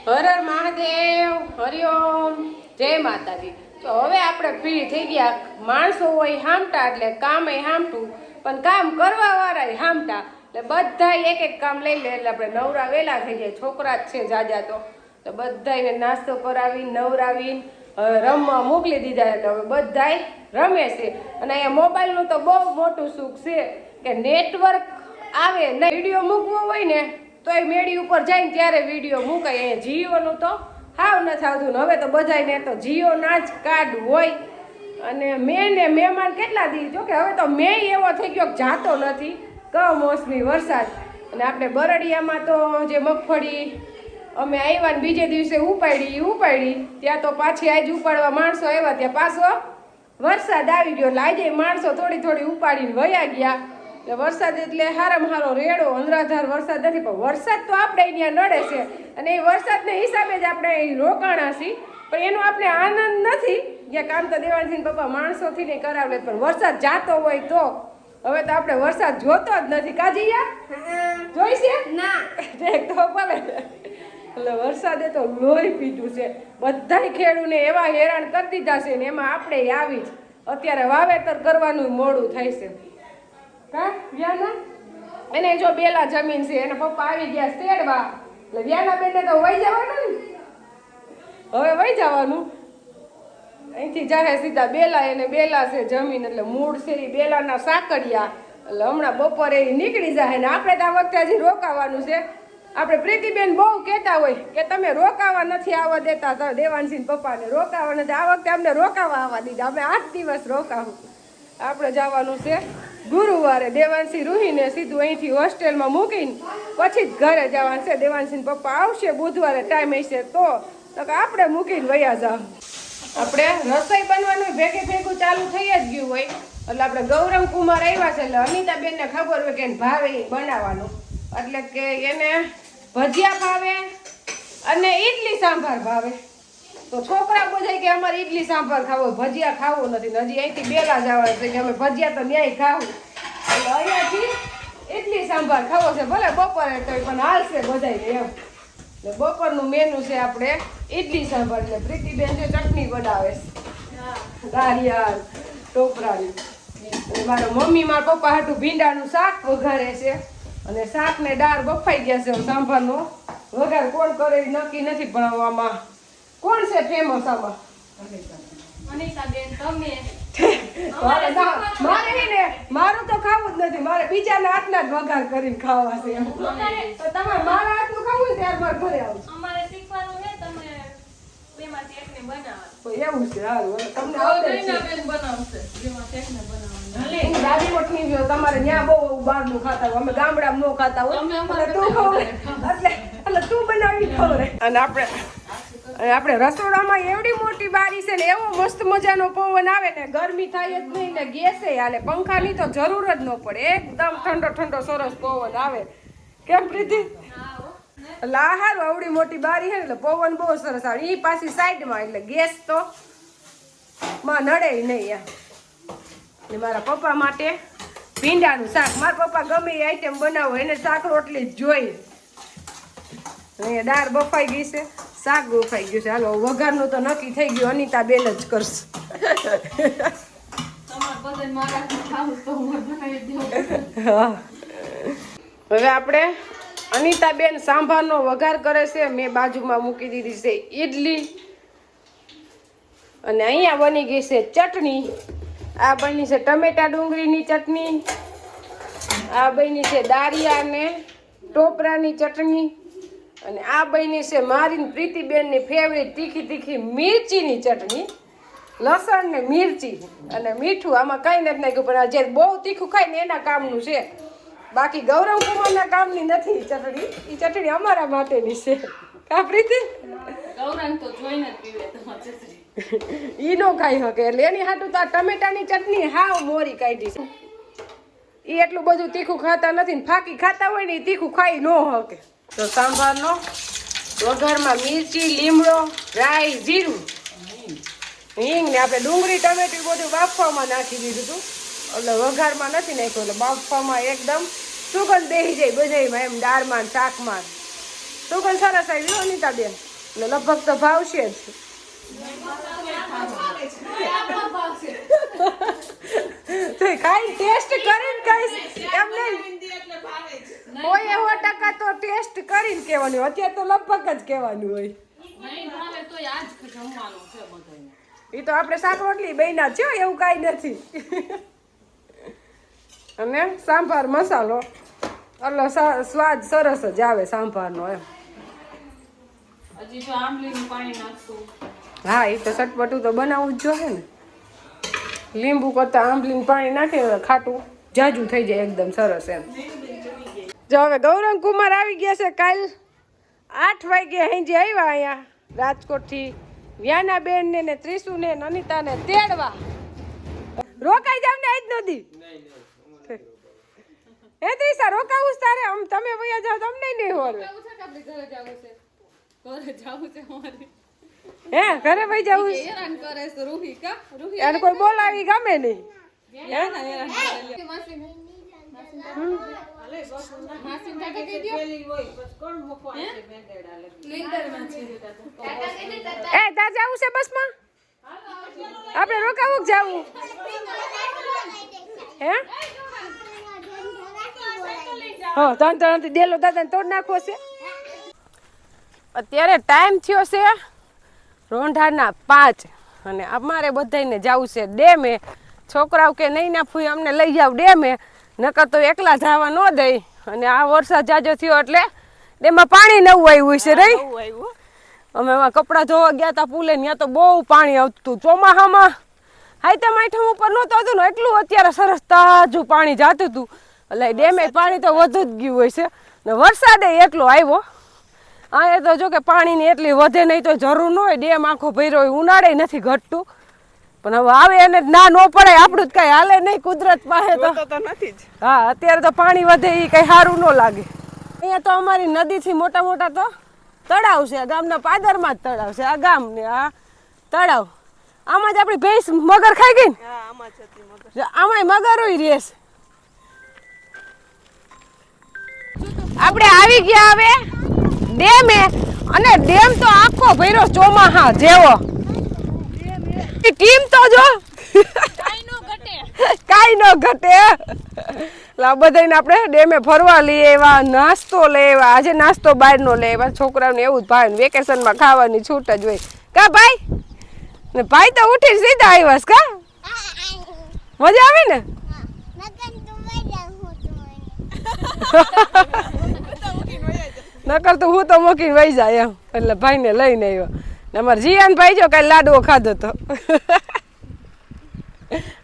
હર હર મહાદેવ, હરિઓમ, જય માતાજી. તો હવે આપણે ફ્રી થઈ ગયા. માણસો હોય હામટા એટલે કામ એ હામટું, પણ કામ કરવા વાળા હામટા. એટલે બધા એક એક કામ લઈ લે એટલે આપણે નવરા વેલા થઈ જાય. છોકરા જ છે જાજા તો બધાને નાસ્તો કરાવી નવરાવી રમવા મોકલી દીધા. એટલે હવે બધાય રમે છે. અને અહીંયા મોબાઈલનું તો બહુ મોટું સુખ છે કે નેટવર્ક આવે ને વિડીયો મૂકવો હોય ને તો એ મેળી ઉપર જાય ને ત્યારે વિડીયો મૂકાય. અહીંયા જીઓનું તો હાવ નથી આવતું ને હવે તો બધાને તો જીઓના જ કાર્ડ હોય. અને મેં ને મહેમાન કેટલા દી જો કે હવે તો મેં એવો થઈ ગયો કે જાતો નથી કમોસમી વરસાદ. અને આપણે બરડિયામાં તો જે મગફળી અમે આવ્યા ને બીજે દિવસે ઉપાડી ત્યાં તો પાછી આજ ઉપાડવા માણસો આવ્યા ત્યાં પાછો વરસાદ આવી ગયો. એટલે આજે માણસો થોડી ઉપાડીને વયા ગયા. એટલે વરસાદ એટલે હારામાં હારો રેડો અંધરાધાર વરસાદ નથી, પણ વરસાદ તો આપણે અહીંયા નડે છે. અને એ વરસાદને હિસાબે જ આપણે રોકાણા છીએ, પણ એનો આપણે આનંદ નથી. જ્યાં કામ તો દેવાનસિંહ પપ્પા માણસોથી નહીં કરાવે, પણ વરસાદ જાતો હોય તો હવે તો આપણે વરસાદ જોતો જ નથી. કાજીયા જોઈશે ના તો ભલે. એટલે વરસાદે તો લોહી પીધું છે. બધાય ખેડૂને એવા હેરાન કરી દીધા છે ને એમાં આપણે આવી જ અત્યારે વાવેતર કરવાનું મોડું થાય છે. એને જો બેલા જમીન છે એને પપ્પા આવી ગયા તેડવા. એટલે વ્યાના બેને તો વહી જવાનું ને હવે વહી જવાનું. અહીંથી જાહે સીધા બેલા, એને બેલા છે જમીન એટલે મૂળ છે એ બેલાના સાકડિયા. એટલે હમણાં બપોરે એ નીકળી જાય ને આપણે તો આ વખતે હજી રોકાવાનું છે. આપણે પ્રીતિબેન બહુ કહેતા હોય કે તમે રોકાવા નથી આવવા દેતા દેવાનસિંહ પપ્પાને રોકાવા નથી. આ વખતે અમને રોકાવા આવવા દીધા. અમે 8 દિવસ રોકાવું. આપણે જવાનું છે ગુરુવારે. દેવાનસિંહ રૂહીને સીધું અહીંથી હોસ્ટેલમાં મૂકીને પછી જ ઘરે જવાનું છે. દેવાનસિંહ પપ્પા આવશે બુધવારે ટાઈમ હશે તો આપણે મૂકીને વયા જાવ. આપણે રસોઈ બનવાનું ભેગું ચાલુ થઈ જ ગયું હોય. એટલે આપણે ગૌરવ કુમાર આવ્યા છે એટલે અનિતાબેનને ખબર હોય કે ભાવે એ બનાવવાનું. એટલે કે એને ભજીયા ભાવે અને ઈડલી સાંભાર ભાવે. તો છોકરા બોલાય કે અમારે ઈડલી સાંભાર ખાવો, ભજીયા ખાવું નથી. હજી અહીંથી બેલા જવાનું છે કે અમે ભજીયા તો ન્યાય ખાવું. એટલે અહીંયાથી ઈડલી સાંભાર ખાવો છે. ભલે બપોરે તો પણ હાલશે બધાય એમ. એટલે બપોરનું મેનુ છે આપણે ઈડલી સાંભાર. એટલે પ્રીતિબેન જે ચટણી બનાવે છે દારિયા ટોપરાની. અને મારા મમ્મી મારા પપ્પા હાટું ભીંડાનું શાક વઘારે છે. અને શાક ને દાળ બફાઈ ગયા છે. સાંભારનો વઘાર કોણ કરે નક્કી નથી, પણ આમાં કોણ છે ફેમસ આમાં? અનિતાબેન તમે. મારે ને મારું તો ખાવું જ નથી, મારે બીજાના હાથના જ વઘાર કરીને ખાવા છે. તો તમારે મારા હાથનું ખાવું ને ત્યારે મારે ઘરે આવું. અમારે શીખવાનું છે, તમે બેમાંથી એકને બનાવવાનું. એવું છે. હાલ તમને આવડે બનાવશે બેમાંથી એકને બનાવવાનું. દાદી મોઠી જો તમારે ન્યા બહુ બહારનું ખાતા હોય, અમે ગામડામાં ન ખાતા હોય. તું ખવડે એટલે તું બનાવી ખવડે. અને આપણે રસોડામાં એવડી મોટી બારી છે ને એવો મસ્ત મજાનો પવન આવે ને ગરમી થાય જ નહીં ને ગેસે હાલે. પંખાની તો જરૂર જ ન પડે. એકદમ ઠંડો સરસ પવન આવે. કેમ પ્રીતિ? એટલે આ હારું આવડી મોટી બારી છે ને એટલે પવન બહુ સરસ આવે. એ પાછી સાઈડમાં એટલે ગેસ તો માં નડે નહીં. ને મારા પપ્પા માટે ભીંડાનું શાક. મારા પપ્પા ગમે એ આઈટમ બનાવો એને શાક રોટલી જ જોઈએ. અહીંયા દાળ બફાઈ ગઈ છે, શાક બફાઈ ગયું છે. હાલો વઘારનું તો નક્કી થઈ ગયું, અનિતાબેન જ કરશે. હવે આપણે અનિતાબેન સાંભારનો વઘાર કરે છે. મેં બાજુમાં મૂકી દીધી છે ઈડલી. અને અહીંયા બની ગઈ છે ચટણી. આ બની છે ટમેટા ડુંગળીની ચટણી. આ બની છે દારિયા ને ટોપરાની ચટણી. અને આ બની છે મારી પ્રીતિબેનની ફેવરિટ તીખી મિરચીની ચટણી. લસણ ને મિરચી અને મીઠું. આમાં કંઈ નથી નાખ્યું, પણ આ જે બહુ તીખું ખાય ને એના કામનું છે. બાકી ગૌરવ કુમારના કામની નથી ચટણી. એ ચટણી અમારા માટેની છે. કા પ્રીતિ? ગૌરવ તો જોઈને જ પીવે તમારી ચટણી. ઈ નો ખાઈ શકે એટલે એની હાટું તો આ ટમેટાની ચટણી હાવ મોરી કાઢી છે. એ એટલું બધું તીખું ખાતા નથી ને ફાકી ખાતા હોય ને એ તીખું ખાઈ ન શકે. તો સાંભારનો વઘારમાં મિરચી, લીમડો, રાઈ, જીરું, હિંગ ને આપણે ડુંગળી ટમેટું બધું બાફવામાં નાખી દીધું હતું. એટલે વઘારમાં નથી નાખ્યું. એટલે બાફવામાં એકદમ સુગંધ બેસી જાય બધામાં, એમ દાળમાં શાકમાં સુગંધ સરસ આવી. અનિતાબેન એટલે લગભગ તો ભાવશે જ. તો ખાઈ ટેસ્ટ કરીને કહીશ એમ નહીં. કોઈ 100% તો ટેસ્ટ કરીને કહેવાનું, અત્યારે તો લગભગ જ કહેવાનું હોય. એ તો આપણે શાક રોટલી બેના છે, એવું કાંઈ નથી. અને સાંભાર મસાલો એટલે સ્વાદ સરસ જ આવે સાંભારનો એમ. હા, એ તો ચટપટું તો બનાવવું જ જોઈએ ને. લીંબુ કરતા આંબલીનું પાણી નાખે ખાટું જાજુ થઈ જાય એકદમ સરસ એમ. જો હવે ગૌરંગ કુમાર આવી ગયા છે. કાલ 8 વાગે અહીં આવ્યા અહીંયા રાજકોટથી વ્યાનાબેન ને ત્રિશુ ને અનિતા ને તેડવા. રોકાઈ જાવ ને આજ નદી. હે ત્રિશા રોકાવું તારે? આમ તમે વયા જાવ તમને નહીં હોર. હે ઘરે વહી જવું એને કોઈ બોલાવી ગમે નહીં. એ તાર જવું છે બસમાં? આપણે રોકાવું જવું હે? હા, ત્રણ ડેલો દાદાને તોડ નાખવો છે. અત્યારે ટાઈમ થયો છે રોંઢાના 5 અને અમારે બધાને જવું છે ડેમે. છોકરાઓ કે નહીં ના ફૂઈ અમને લઈ જાવ ડેમે, નકર તો એકલા જવા ન દઈ. અને આ વરસાદ જાજો થયો એટલે ડેમમાં પાણી નવું આવ્યું છે રહી. અમે એમાં કપડાં ધોવા ગયા હતા પુલે, ત્યાં તો બહુ પાણી આવતું. ચોમાસામાં હાઈતમ આઈટમ ઉપર નહોતું હતું ને એટલું અત્યારે સરસ તાજું પાણી જાતું હતું. એટલે ડેમે પાણી તો વધુ જ ગયું હોય છે ને વરસાદે એટલો આવ્યો. આ તો જો કે પાણીની એટલી વધે નહીં તો જરૂર ન હોય, ડેમ આખો ભર્યો હોય, ઉનાળે નથી ઘટતું. પણ હવે આવે એને ના ન પડાય, આપણું જ કઈ હાલે નહીં કુદરત પાસે તો નથી જ. હા, અત્યારે તો પાણી વધે એ કઈ સારું ન લાગે. અહીંયા તો અમારી નદીથી મોટા મોટા તો તળાવ છે, ગામના પાદરમાં જ તળાવ છે. આ ગામ ને આ તળાવ, આમાં જ આપણી ભેંસ મગર ખાઈ ગઈ ને, આમાં મગર હોય રેસ. આપણે આવી ગયા હવે ડેમે, અને ડેમ તો આખો ભર્યો ચોમાહા જેવો. ટીમ તો જો કાઈ નો ઘટે. બધાને આપણે ડેમે ફરવા લઈએ એવા, નાસ્તો લેવા. આજે નાસ્તો બહારનો લેવા, છોકરાઓને એવું જ ભાવે. વેકેશનમાં ખાવાની છૂટ જ હોય કા ભાઈ? ને ભાઈ તો ઉઠીને સીધા આવ્યા કા? મજા આવે ને? નકર તો હું તો મૂકીને વહી જાય એમ. એટલે ભાઈને લઈને આવ્યો. અમારે જીયાન ભાઈ જો કઈ લાડવો ખાધો તો.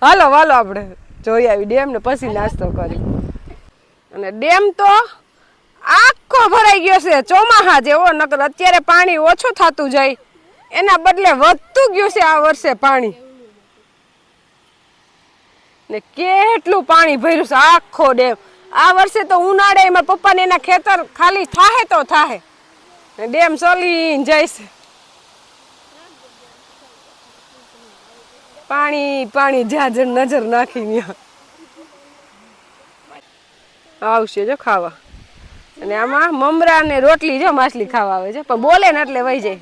હાલો હાલો આપણે જોઈ આવી ડેમ ને પછી નાસ્તો કરી. અને ડેમ તો આખો ભરાઈ ગયો છે ચોમાહા જેવો. નકર અત્યારે પાણી ઓછું થતું જાય, એના બદલે વધતું ગયું છે આ વર્ષે પાણી. ને કેટલું પાણી ભર્યું છે આખો ડેમ. આ વર્ષે તો ઉનાળે એમાં પપ્પાને એના ખેતર ખાલી થાહે તો થાહે, ડેમ ચલીને જાય છે. પાણી પાણી જ્યાં નજર નાખી આવશે જો ખાવા. અને આમાં મમરા ને રોટલી જો માછલી ખાવા આવે છે, પણ બોલે ને એટલે વહી જાય.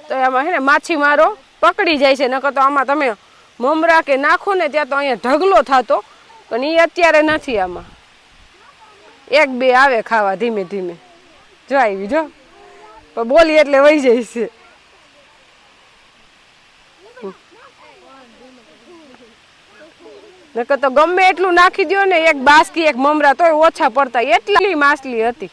તો આમાં હે ને માછીમારો પકડી જાય છે. નકર તો આમાં તમે મમરા કે નાખો ને ત્યાં તો અહીંયા ઢગલો થતો, પણ એ અત્યારે નથી. આમાં 1-2 આવે ખાવા ધીમે ધીમે. જો આવી જો, પણ બોલી એટલે વહી જાય છે. નકર તો ગમે એટલું નાખી દો ને, એક બાસકી એક મમરા તોય ઓછા પડતા, એટલી માછલી હતી.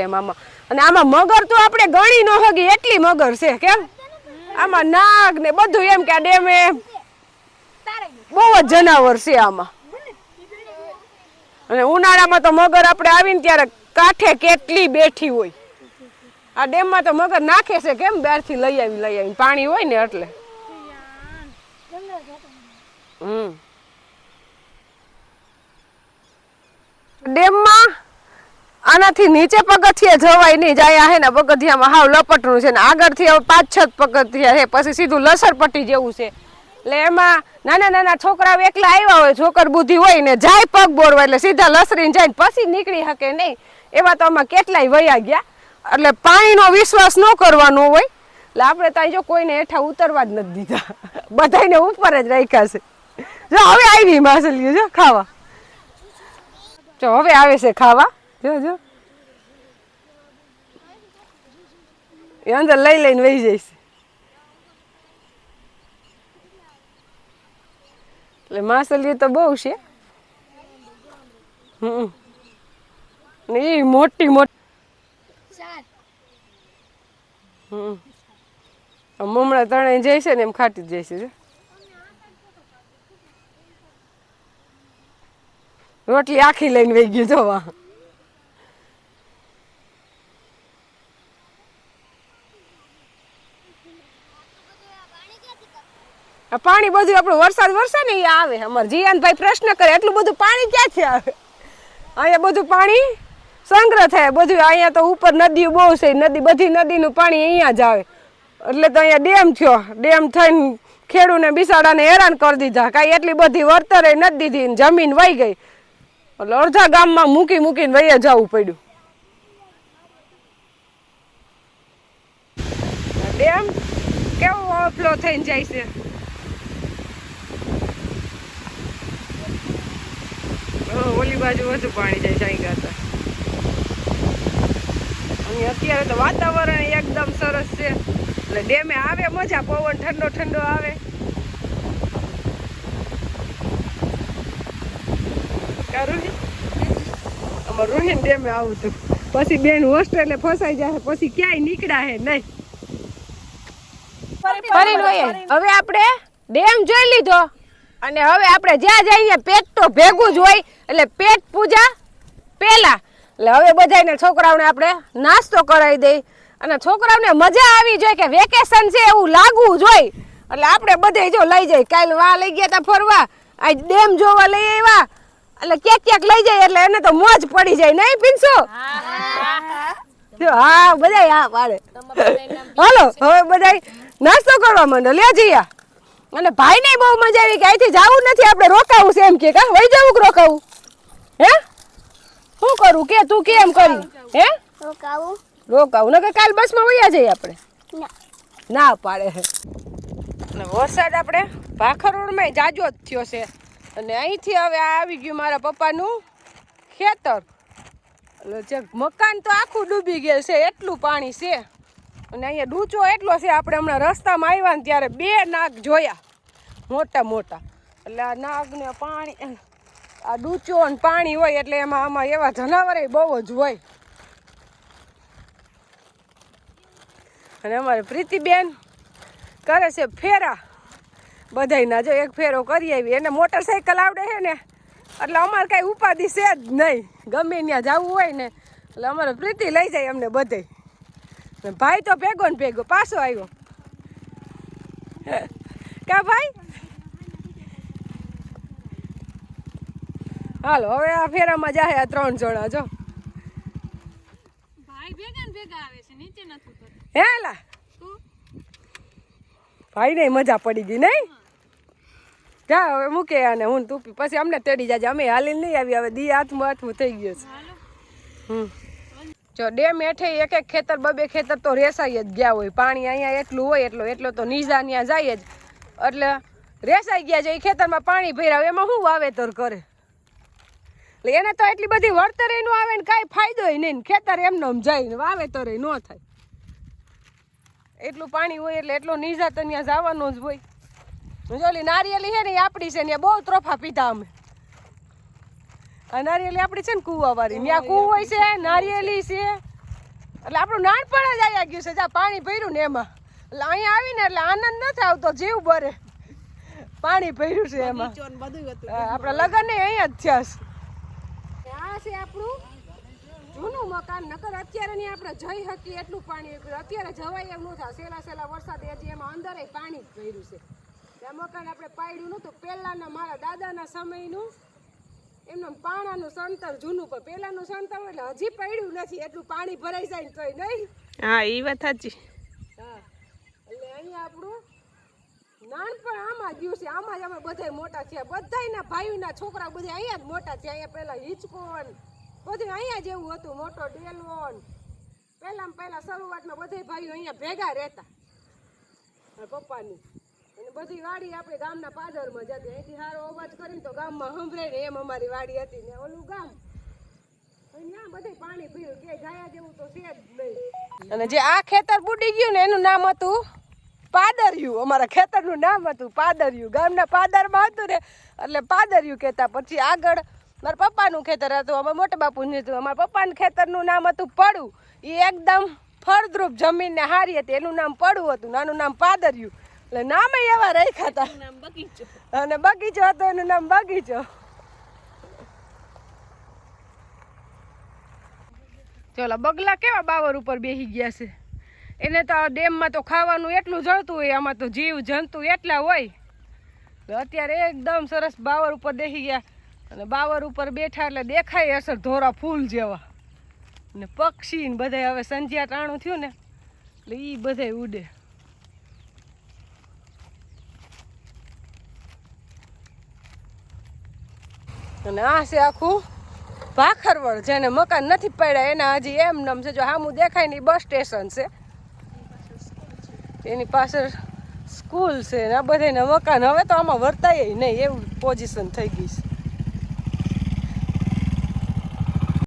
મામા અને આમાં મગર તો આપણે ગણી ન હગી એટલી મગર છે. કેમ આમાં નાગ ને બધું એમ કે આ ડેમે બહુ જ જનાવર છે આમાં. અને ઉનાળામાં તો મગર આપણે આવીને ત્યારે કાંઠે કેટલી બેઠી હોય. આ ડેમમાં તો મગર નાખે છે કેમ, બહારથી લઈ આવી પાણી હોય ને એટલે. ડેમમાં આનાથી નીચે પગથિયે જવાય નહીં, જાય હે ને પગથિયામાં હાવ લપટનું છે ને આગળથી હવે 5-6 પગથિયા છે, પછી સીધું લસરપટ્ટી જેવું છે. એટલે એમાં નાના નાના છોકરાઓ એકલા આવ્યા હોય, છોકર બુદ્ધિ હોય ને જાય પગ બોરવા એટલે સીધા લસરીને જાય પછી નીકળી શકે નહીં. એવા તો આમાં કેટલાય વયા ગયા. એટલે પાણીનો વિશ્વાસ ન કરવાનો હોય. એટલે આપણે ત્યાં જો કોઈને હેઠા ઉતરવા જ નથી દીધા, બધાને ઉપર જ રાખ્યા છે. જો હવે આવી માછલીઓ જો ખાવા, જો હવે આવે છે ખાવા. જો જો એ અંદર લઈ લઈને વહી જઈશ. એટલે માછલીઓ તો બહુ છે. ને એ મોટી મોટી મમણા તણાઈ જાય છે ને એમ ખાટી જ જાય છે. રોટલી આખી લઈને વહી ગયું જોવા. પાણી બધું આપણું વરસાદ વરસે ને એ આવે. અમારે જીયાનભાઈ પ્રશ્ન કરે એટલું બધું પાણી ક્યાંથી આવે? અહીંયા બધું પાણી સંગ્રહ થાય બધું. અહીંયા તો ઉપર નદીઓ બહુ છે, નદી બધી નદીનું પાણી અહીંયા જ આવે. એટલે તો અહીંયા ડેમ થયો. ડેમ થઈને ખેડૂને બિસાડાને હેરાન કરી દીધા. કાંઈ એટલી બધી વળતરે નથી દીધી, જમીન વહી ગઈ. એટલે અડધા ગામમાં મૂકી મૂકીને વહી જવું પડ્યું. ડેમ કેવો ઓવરફ્લો થઈને જાય છે. ઓલી બાજુ વધુ પાણી જાય સાઈ કરતા. અને અત્યારે તો વાતાવરણ એકદમ સરસ છે. એટલે ડેમે આવે મજા, પવન ઠંડો ઠંડો આવે. અમાર રોહિન ડેમે આવું હતું, પછી બેન હોસ્ટેલે ફસાઈ જાય, પછી ક્યાંય નીકળ્યા હે નહીં. હવે આપણે ડેમ જોઈ લીધો અને હવે આપણે જ્યાં જઈએ પેટ તો ભેગું જ હોય. એટલે પેટ પૂજા પેલા. એટલે હવે બધાને છોકરાઓને આપણે નાસ્તો કરાવી દઈ અને છોકરાઓને મજા આવી જોઈએ કે વેકેશન છે એવું લાગવું જોઈએ. એટલે આપણે બધે જો લઈ જાય. કાલ વા લઈ ગયા તા ફરવા, આજ ડેમ જોવા લઈ આવ્યા. એટલે ક્યાંક ક્યાંક લઈ જાય એટલે એને તો મોજ પડી જાય નહીં પિન્સુ? હા બધા હા પાડે. હાલો હવે બધા નાસ્તો કરવા માંડો. લે જઈએ. અને ભાઈ ને બહુ મજા આવી કે અહીંથી જવું નથી, આપણે રોકાવું છે એમ કે વહી જવું કે રોકાવું? હે શું કરું કે તું કેમ કરી? હે રોકાવું ને કે કાલ બસમાં વયા જઈએ આપણે? ના પાડે. અને વરસાદ આપણે ભાખર રોડમાં જાજો જ થયો છે. અને અહીંથી હવે આવી ગયું મારા પપ્પાનું ખેતર. એટલે જે મકાન તો આખું ડૂબી ગયેલ છે, એટલું પાણી છે. અને અહીંયા ડૂચો એટલો છે. આપણે હમણાં રસ્તામાં આવ્યા ને ત્યારે 2 નાગ જોયા મોટા મોટા. એટલે આ નાગને પાણી, આ ડૂચો ને પાણી હોય એટલે એમાં આમાં એવા જનાવર બહુ જ હોય. અને અમારે પ્રીતિબેન કરે છે ફેરા બધાયના. જો એક ફેરો કરી આવી. એને મોટરસાઇકલ આવડે છે ને એટલે અમારે કાંઈ ઉપાધિ છે જ નહીં. ગમે ત્યાં જવું હોય ને એટલે અમારે પ્રીતિ લઈ જાય અમને બધે. ભાઈ તો ભેગો ને ભેગો પાછો આવ્યો. કા ભાઈ? હાલો હવે આ ફેરામાં જાય આ 3 જણા. જો ભાઈ ભેગા ને ભેગા આવે છે, નીચે નથી ઉતરતા. હેલા ભાઈ ને મજા પડી ગઈ નહીં? જા હવે મૂકે અને હું તું પછી અમને તેડી જાજે. અમે હાલીને નહીં આવી, હવે દી હાથમાં થઈ ગયો છે. જો ડેમ હેઠે એક એક ખેતર 2 ખેતર તો રેસાઈ જ ગયા હોય. પાણી અહીંયા એટલું હોય એટલો તો નીચા ત્યાં જાય જ એટલે રેસાઈ ગયા છે. એ ખેતરમાં પાણી ભર્યા એમાં શું વાવેતર કરે? એટલે એને તો એટલી બધી વળતર ન આવે ને કાંઈ ફાયદો નહીં. ખેતર એમને જાય ને વાવેતર ન થાય. એટલું પાણી હોય એટલે એટલો નીચા તો ત્યાં જવાનો જ હોય. ઓલી નારિયેલી છે ને એ આપણી છે ને બહુ ત્રોફા પીધા અમે. આ નારિયેલી આપણી છે ને કૂવા વાળી, ત્યાં કૂવો હોય છે, નારિયેલી છે. એટલે આપણું નાનપણ જ આવ્યા ગયું છે. જ્યાં પાણી ભર્યું ને એમાં. એટલે અહીંયા આવીને એટલે આનંદ નથી આવતો, જીવ બરે. પાણી ભર્યું છે એમાં. આપણા લગ્ન ને અહીંયા જ થયા છે. આ છે આપણું જૂનું મકાન. નકર અત્યારે ને આપણે જઈ શકીએ એટલું પાણી. અત્યારે જવાય એમ ન થાય. સેલા વરસાદ હજી એમાં અંદર પાણી જ ભર્યું છે. આ મકાન આપણે પાડ્યું નહોતું. પહેલાના મારા દાદાના સમયનું એમનું પાણાનું સંતર જૂનું, પણ પહેલાનું સંતર એટલે હજી પડ્યું નથી. એટલું પાણી ભરાઈ જાય ને તોય નહીં. હા એ વાત સાચી. હા એટલે અહીંયા આપણું નાનપણ આમાં જ ગયું છે, આમાં જ અમે બધા મોટા થયા, બધાયના ભાઈઓના છોકરા બધા અહીંયા જ મોટા થયા. અહીંયા પેલા હિંચકોન બધું અહીંયા જેવું હતું, મોટો ડેલવોન. પહેલા શરૂઆતમાં બધા ભાઈઓ અહીંયા ભેગા રહેતા પપ્પાની, અને બધી વાડી આપણે ગામના પાદરમાં જતી. અહીંથી સારો અવાજ કરીને તો ગામમાં સંભળાય ને એમ અમારી વાડી હતી ને ઓલું ગામ. ત્યાં બધે પાણી પીયું, કે ગાયા જેવું તો છે જ નહીં. અને જે આ ખેતર બુડી ગયું ને એનું નામ હતું પાદરિયું. અમારા ખેતરનું નામ હતું પાદરિયું. ગામના પાદરમાં હતું ને એટલે પાદરિયું કહેતા. પછી આગળ મારા પપ્પાનું ખેતર હતું, અમારા મોટા બાપુનું હતું. અમારા પપ્પાનું ખેતરનું નામ હતું પડું. એ એકદમ ફળદ્રુપ જમીનને હારી હતી, એનું નામ પડું હતું, નાનું નામ પાદરિયું. એટલે નામ એવા રાખ્યા હતા. અને બગીચો હતો, એનું નામ બગીચો. ચોલા બગલા કેવા બાવર ઉપર બેસી ગયા છે. એને તો ડેમમાં તો ખાવાનું એટલું જળતું હોય, આમાં તો જીવ જંતુ એટલા હોય. અત્યારે એકદમ સરસ બાવર ઉપર બેસી ગયા, અને બાવર ઉપર બેઠા એટલે દેખાય અસર ધોરા ફૂલ જેવા. ને પક્ષી ને બધા હવે સંધ્યા ટાણું થયું ને એટલે એ બધા ઉડે. અને આ છે આખું ભાખરવડ, જેને મકાન નથી પડ્યા એના હજી એમ નમ છે. જો સામું દેખાય ને બસ સ્ટેશન છે, એની પાછળ સ્કૂલ છે ને આ બધાના મકાન હવે તો આમાં વર્તાય નહીં એવું પોઝિશન થઈ ગઈ છે.